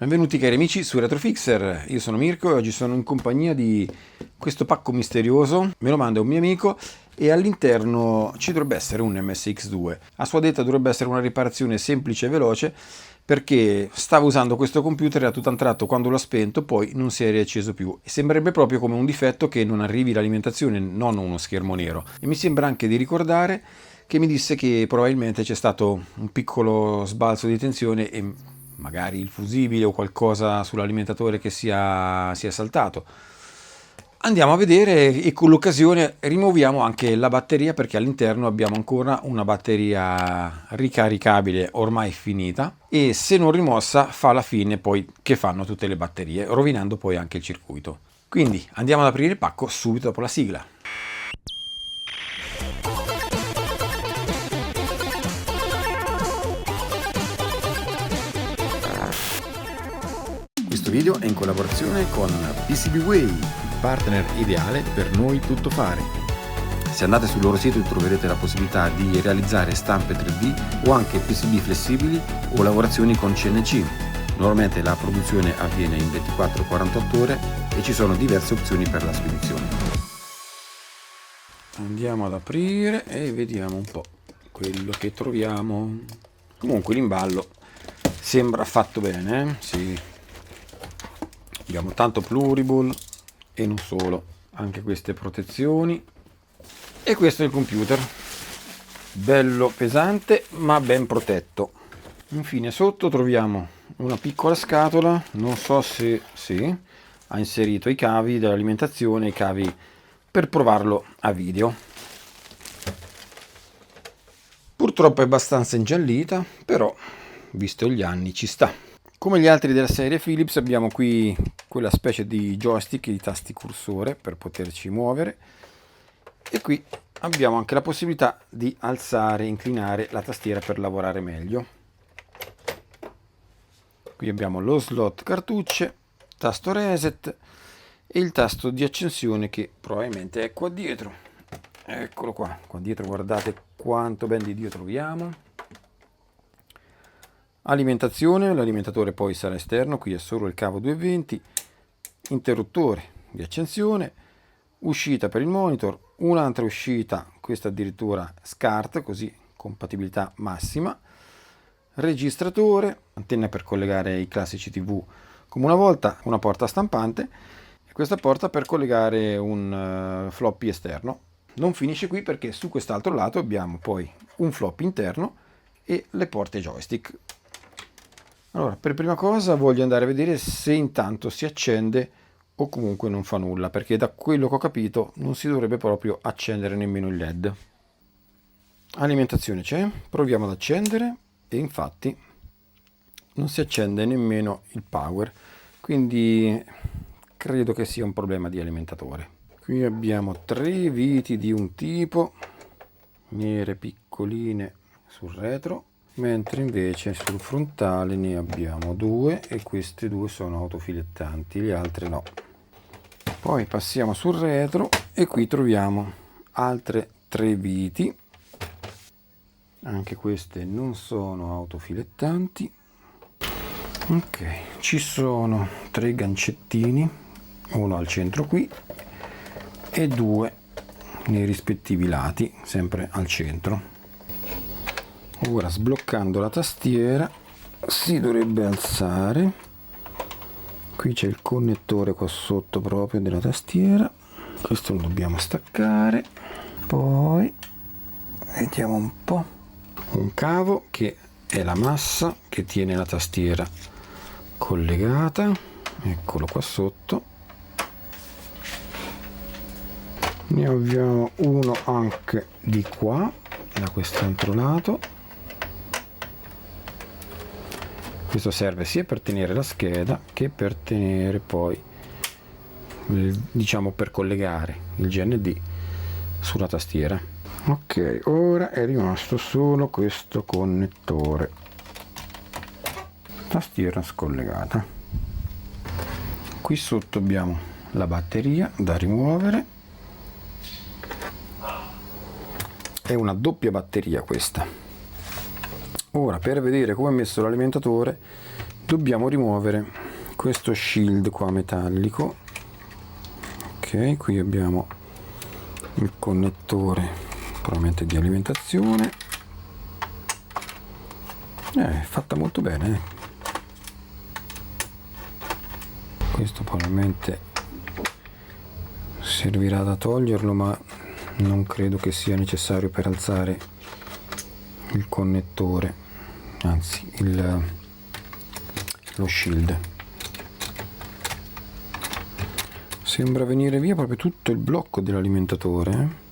Benvenuti cari amici su Retrofixer, io sono Mirko e oggi sono in compagnia di questo pacco misterioso, me lo manda un mio amico e all'interno ci dovrebbe essere un MSX2. A sua detta dovrebbe essere una riparazione semplice e veloce perché stavo usando questo computer e a tutto un tratto quando l'ho spento poi non si è riacceso più e sembrerebbe proprio come un difetto che non arrivi l'alimentazione, non uno schermo nero. E mi sembra anche di ricordare che mi disse che probabilmente c'è stato un piccolo sbalzo di tensione e magari il fusibile o qualcosa sull'alimentatore che sia saltato. Andiamo a vedere e con l'occasione rimuoviamo anche la batteria perché all'interno abbiamo ancora una batteria ricaricabile ormai finita e se non rimossa fa la fine poi che fanno tutte le batterie, rovinando poi anche il circuito. Quindi andiamo ad aprire il pacco subito dopo la sigla. Questo video è in collaborazione con PCBWay, il partner ideale per noi tutto fare. Se andate sul loro sito troverete la possibilità di realizzare stampe 3D o anche PCB flessibili o lavorazioni con CNC. Normalmente la produzione avviene in 24-48 ore e ci sono diverse opzioni per la spedizione. Andiamo ad aprire e vediamo un po' quello che troviamo. Comunque l'imballo sembra fatto bene, Sì. Abbiamo tanto pluriball e non solo, anche queste protezioni. E questo è il computer, bello pesante ma ben protetto. Infine sotto troviamo una piccola scatola, non so se ha inserito i cavi dell'alimentazione, i cavi per provarlo a video. Purtroppo è abbastanza ingiallita, però visto gli anni ci sta. Come gli altri della serie Philips abbiamo qui quella specie di joystick e di tasti cursore per poterci muovere e qui abbiamo anche la possibilità di alzare e inclinare la tastiera per lavorare meglio. Qui abbiamo lo slot cartucce, tasto reset e il tasto di accensione che probabilmente è qua dietro. Eccolo qua dietro, guardate quanto ben di Dio troviamo. Alimentazione, l'alimentatore poi sarà esterno, qui è solo il cavo 220, interruttore di accensione, uscita per il monitor, un'altra uscita, questa addirittura SCART, così compatibilità massima, registratore, antenna per collegare i classici TV come una volta, una porta stampante e questa porta per collegare un floppy esterno. Non finisce qui perché su quest'altro lato abbiamo poi un floppy interno e le porte joystick. Allora, per prima cosa voglio andare a vedere se intanto si accende o comunque non fa nulla, perché da quello che ho capito non si dovrebbe proprio accendere nemmeno il LED. Alimentazione c'è, proviamo ad accendere e infatti non si accende nemmeno il power, quindi credo che sia un problema di alimentatore. Qui abbiamo 3 viti di un tipo, nere piccoline sul retro, mentre invece sul frontale ne abbiamo 2 e queste 2 sono autofilettanti, le altre no. Poi passiamo sul retro e qui troviamo altre 3 viti, anche queste non sono autofilettanti. Ok, ci sono 3 gancettini, uno al centro qui e 2 nei rispettivi lati, sempre al centro. Ora sbloccando la tastiera si dovrebbe alzare, qui c'è il connettore qua sotto proprio della tastiera, questo lo dobbiamo staccare, poi vediamo un po', un cavo che è la massa che tiene la tastiera collegata, eccolo qua sotto, ne abbiamo uno anche di qua da quest'altro lato. Questo serve sia per tenere la scheda che per tenere poi, diciamo, per collegare il GND sulla tastiera. Ok, ora è rimasto solo questo connettore. Tastiera scollegata. Qui sotto abbiamo la batteria da rimuovere. È una doppia batteria questa. Ora per vedere come è messo l'alimentatore dobbiamo rimuovere questo shield qua metallico. Ok, qui abbiamo il connettore probabilmente di alimentazione. Fatta molto bene. Questo probabilmente servirà da toglierlo, ma non credo che sia necessario per alzare il connettore, anzi lo shield. Sembra venire via proprio tutto il blocco dell'alimentatore.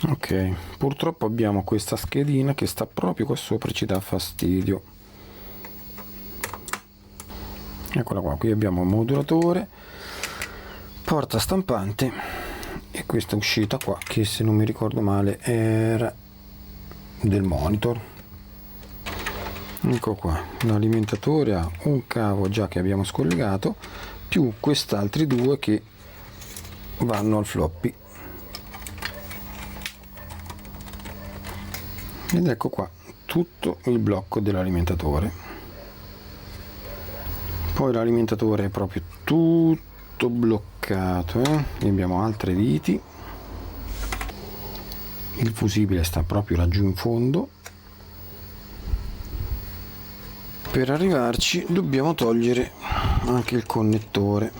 Ok, purtroppo abbiamo questa schedina che sta proprio qua sopra e ci dà fastidio. Eccola qua, qui abbiamo modulatore, porta stampante e questa uscita qua che, se non mi ricordo male, era del monitor. Ecco qua, l'alimentatore ha un cavo già che abbiamo scollegato, più quest'altri due che vanno al floppy. Ed ecco qua tutto il blocco dell'alimentatore. Poi l'alimentatore è proprio tutto bloccato, e abbiamo altre viti. Il fusibile sta proprio laggiù in fondo. Per arrivarci dobbiamo togliere anche il connettore.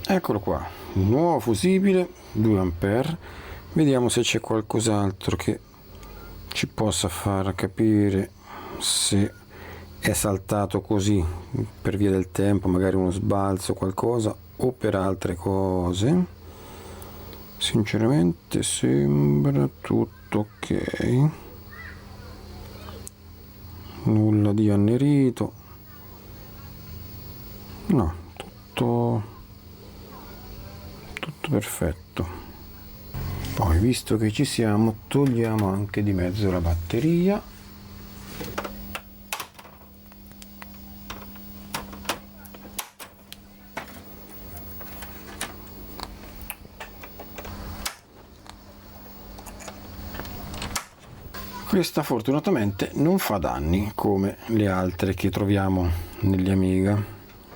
Eccolo qua, un nuovo fusibile 2 ampere. Vediamo se c'è qualcos'altro che ci possa far capire se è saltato così per via del tempo, magari uno sbalzo, qualcosa, o per altre cose. Sinceramente sembra tutto ok, nulla di annerito, no, tutto perfetto. Poi, visto che ci siamo, togliamo anche di mezzo la batteria. Questa fortunatamente non fa danni come le altre che troviamo negli Amiga.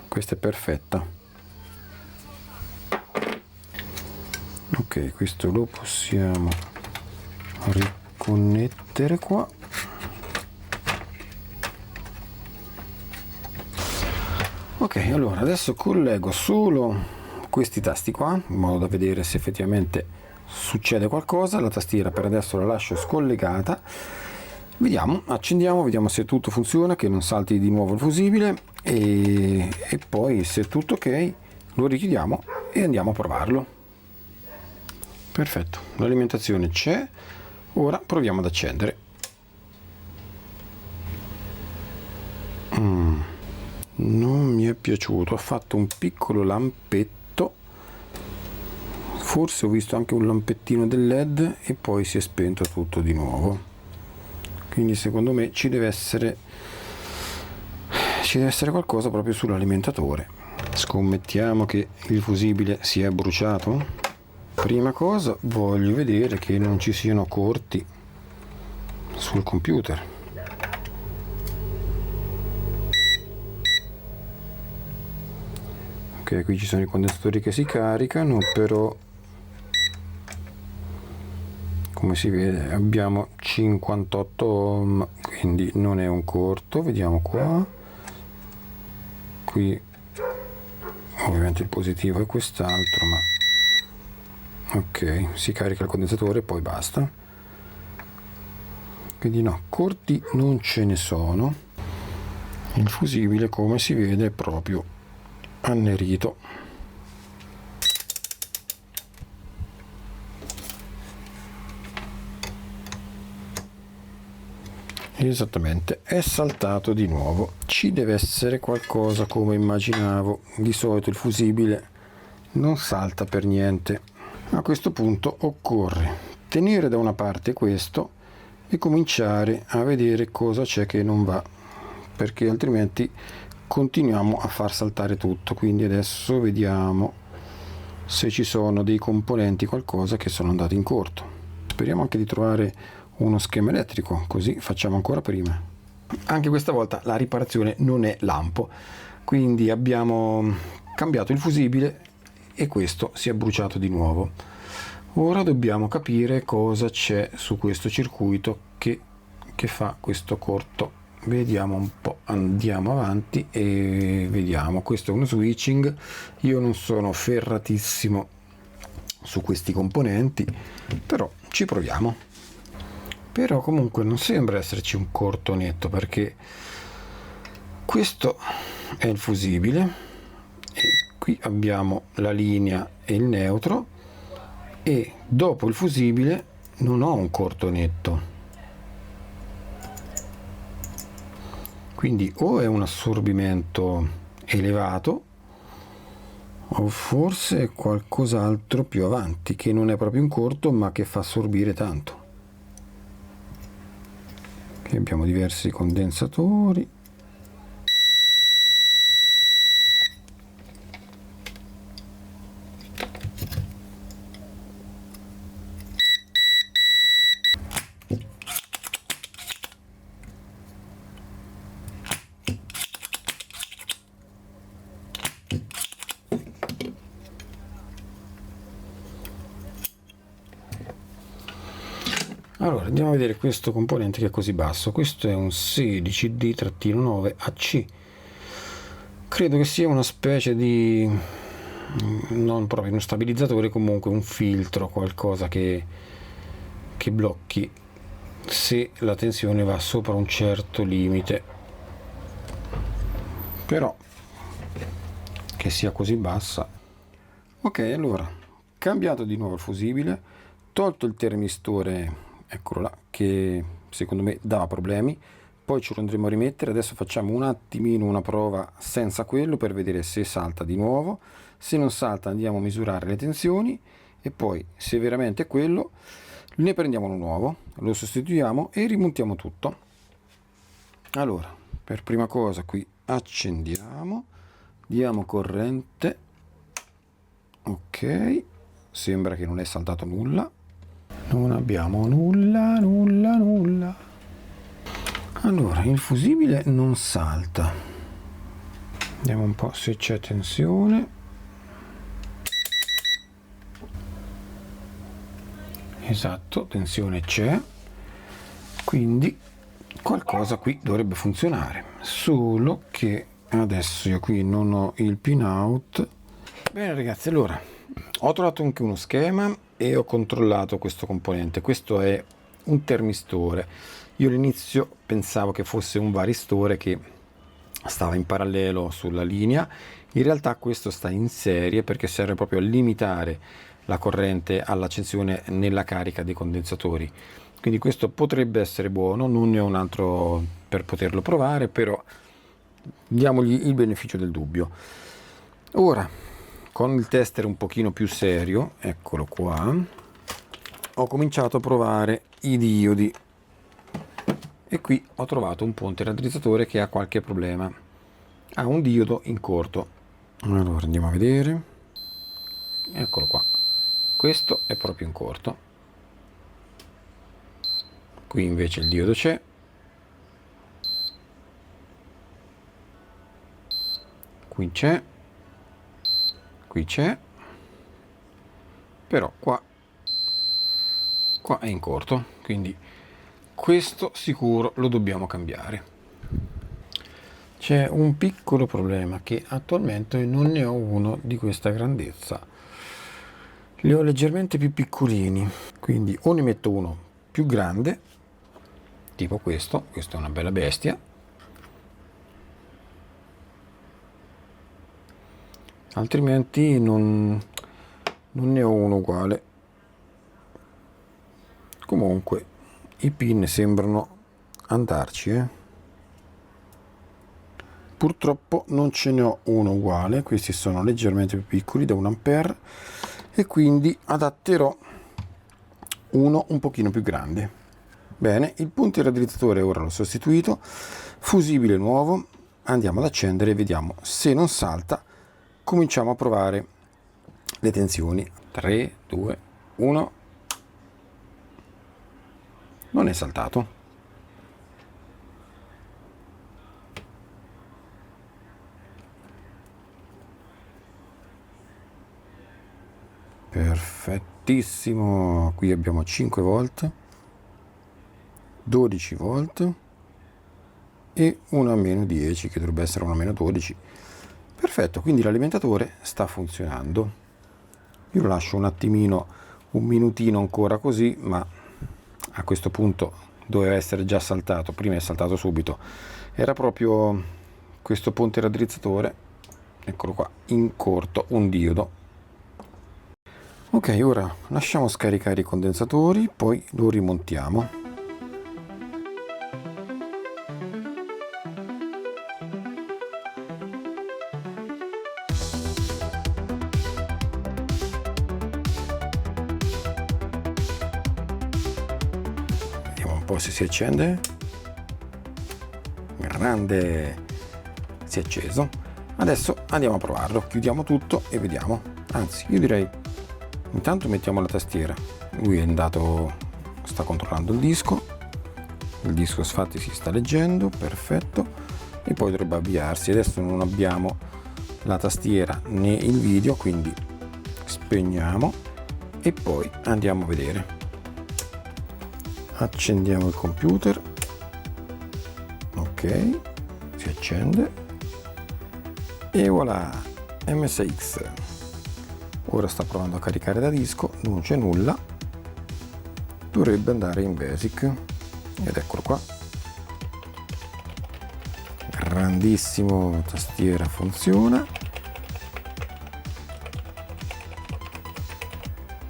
Questa è perfetta. Ok, questo lo possiamo riconnettere qua. Ok, allora adesso collego solo questi tasti qua in modo da vedere se effettivamente succede qualcosa. La tastiera per adesso la lascio scollegata. Vediamo, accendiamo, vediamo se tutto funziona, che non salti di nuovo il fusibile, e poi, se tutto ok, lo richiudiamo e andiamo a provarlo. Perfetto, l'alimentazione c'è. Ora proviamo ad accendere. Non mi è piaciuto, ha fatto un piccolo lampetto, forse ho visto anche un lampettino del LED e poi si è spento tutto di nuovo. Quindi secondo me ci deve essere qualcosa proprio sull'alimentatore. Scommettiamo che il fusibile si è bruciato. Prima cosa voglio vedere che non ci siano corti sul computer. Ok, qui ci sono i condensatori che si caricano, però come si vede abbiamo 58 ohm, quindi non è un corto. Vediamo qua, qui ovviamente il positivo è quest'altro, ma ok, si carica il condensatore e poi basta. Quindi no, corti non ce ne sono. Il fusibile, come si vede, è proprio annerito. Esattamente, è saltato di nuovo. Ci deve essere qualcosa come immaginavo. Di solito il fusibile non salta per niente. A questo punto occorre tenere da una parte questo e cominciare a vedere cosa c'è che non va, perché altrimenti continuiamo a far saltare tutto. Quindi adesso vediamo se ci sono dei componenti, qualcosa che sono andati in corto. Speriamo anche di trovare uno schema elettrico, così facciamo ancora prima. Anche questa volta la riparazione non è lampo, quindi abbiamo cambiato il fusibile e questo si è bruciato di nuovo. Ora dobbiamo capire cosa c'è su questo circuito che fa questo corto. Vediamo un po', andiamo avanti e vediamo. Questo è uno switching. Io non sono ferratissimo su questi componenti, però ci proviamo. Però comunque non sembra esserci un corto netto, perché questo è il fusibile e qui abbiamo la linea e il neutro, e dopo il fusibile non ho un corto netto, quindi o è un assorbimento elevato o forse è qualcos'altro più avanti che non è proprio un corto ma che fa assorbire tanto. Qui abbiamo diversi condensatori. Allora andiamo a vedere questo componente che è così basso. Questo è un 16D-9AC. Credo che sia una specie di, non proprio uno stabilizzatore, comunque un filtro, qualcosa che blocchi se la tensione va sopra un certo limite. Però che sia così bassa. Ok, allora cambiato di nuovo il fusibile, tolto il termistore, eccolo là, che secondo me dava problemi, poi ce lo andremo a rimettere. Adesso facciamo un attimino una prova senza quello per vedere se salta di nuovo. Se non salta andiamo a misurare le tensioni e poi se veramente è quello ne prendiamo uno nuovo, lo sostituiamo e rimontiamo tutto. Allora, per prima cosa qui accendiamo, diamo corrente. Ok, sembra che non è saltato nulla, non abbiamo nulla. Allora il fusibile non salta, vediamo un po' se c'è tensione. Esatto, tensione c'è, quindi qualcosa qui dovrebbe funzionare, solo che adesso io qui non ho il pin out. Bene ragazzi, allora ho trovato anche uno schema e ho controllato questo componente. Questo è un termistore. Io all'inizio pensavo che fosse un varistore che stava in parallelo sulla linea, in realtà questo sta in serie perché serve proprio a limitare la corrente all'accensione nella carica dei condensatori. Quindi questo potrebbe essere buono, non ne ho un altro per poterlo provare, però diamogli il beneficio del dubbio. Ora con il tester un pochino più serio, eccolo qua, ho cominciato a provare i diodi e qui ho trovato un ponte raddrizzatore che ha qualche problema, ha un diodo in corto. Allora andiamo a vedere, eccolo qua, questo è proprio in corto, qui invece il diodo c'è, qui c'è, qui c'è, però qua è in corto, quindi questo sicuro lo dobbiamo cambiare. C'è un piccolo problema, che attualmente non ne ho uno di questa grandezza, li ho leggermente più piccolini, quindi o ne metto uno più grande tipo questo è una bella bestia, altrimenti non ne ho uno uguale. Comunque i pin sembrano andarci, Purtroppo non ce ne ho uno uguale, questi sono leggermente più piccoli, da 1 ampere, e quindi adatterò uno un pochino più grande. Bene, il punto raddrizzatore ora l'ho sostituito, fusibile nuovo, andiamo ad accendere e vediamo se non salta. Cominciamo a provare le tensioni. 3, 2, 1. Non è saltato. Perfettissimo. Qui abbiamo 5 volt, 12 volt e una meno 10 che dovrebbe essere una meno 12. Perfetto, quindi l'alimentatore sta funzionando. Io lo lascio un attimino, un minutino ancora così, ma a questo punto doveva essere già saltato. Prima è saltato subito. Era proprio questo ponte raddrizzatore, eccolo qua, in corto, un diodo. Ok, ora lasciamo scaricare i condensatori, poi lo rimontiamo. Vediamo un po' se si accende. Grande, si è acceso. Adesso andiamo a provarlo, chiudiamo tutto e vediamo. Anzi, io direi intanto mettiamo la tastiera. Lui è andato, sta controllando il disco infatti si sta leggendo, perfetto, e poi dovrebbe avviarsi. Adesso non abbiamo la tastiera né il video, quindi spegniamo e poi andiamo a vedere. Accendiamo il computer. Ok, si accende e voilà, MSX. Ora sta provando a caricare da disco, non c'è nulla, dovrebbe andare in Basic ed eccolo qua. Grandissimo, tastiera funziona,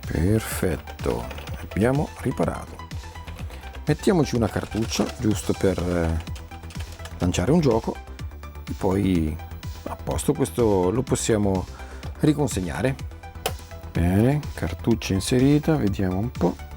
perfetto, abbiamo riparato. Mettiamoci una cartuccia giusto per lanciare un gioco e poi a posto, questo lo possiamo riconsegnare. Bene, cartuccia inserita, vediamo un po'.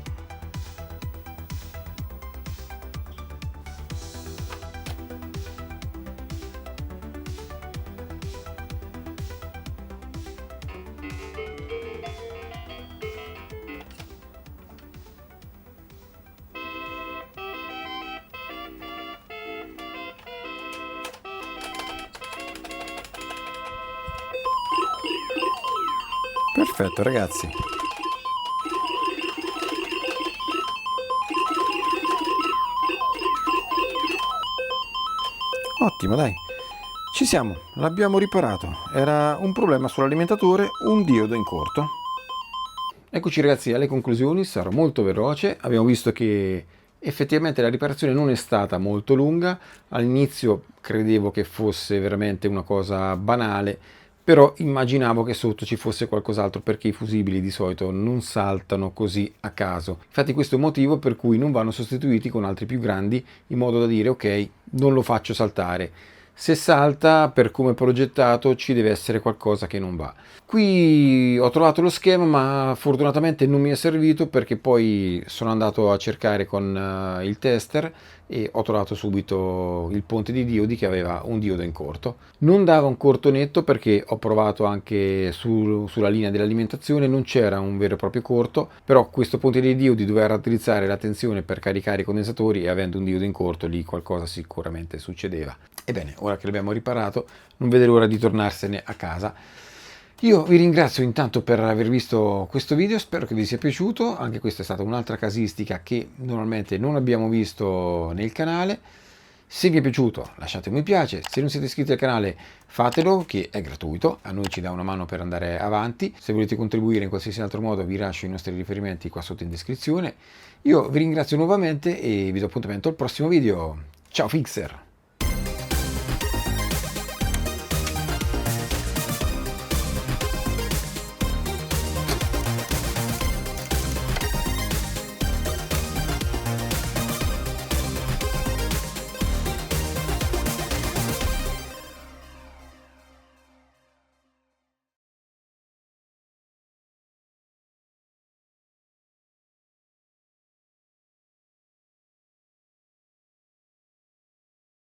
Perfetto ragazzi. Ottimo, dai. Ci siamo, l'abbiamo riparato. Era un problema sull'alimentatore, un diodo in corto. Eccoci ragazzi alle conclusioni, sarò molto veloce. Abbiamo visto che effettivamente la riparazione non è stata molto lunga. All'inizio credevo che fosse veramente una cosa banale, però immaginavo che sotto ci fosse qualcos'altro, perché i fusibili di solito non saltano così a caso. Infatti questo è il motivo per cui non vanno sostituiti con altri più grandi, in modo da dire ok, non lo faccio saltare. Se salta, per come è progettato, ci deve essere qualcosa che non va. Qui ho trovato lo schema, ma fortunatamente non mi è servito, perché poi sono andato a cercare con il tester e ho trovato subito il ponte di diodi che aveva un diodo in corto. Non dava un corto netto, perché ho provato anche sulla linea dell'alimentazione, non c'era un vero e proprio corto, però questo ponte di diodi doveva raddrizzare la tensione per caricare i condensatori e avendo un diodo in corto lì qualcosa sicuramente succedeva. Ebbene, ora che l'abbiamo riparato, non vedo l'ora di tornarsene a casa. Io vi ringrazio intanto per aver visto questo video, spero che vi sia piaciuto. Anche questa è stata un'altra casistica che normalmente non abbiamo visto nel canale. Se vi è piaciuto lasciate un mi piace, se non siete iscritti al canale fatelo, che è gratuito, a noi ci dà una mano per andare avanti. Se volete contribuire in qualsiasi altro modo vi lascio i nostri riferimenti qua sotto in descrizione. Io vi ringrazio nuovamente e vi do appuntamento al prossimo video. Ciao Fixer!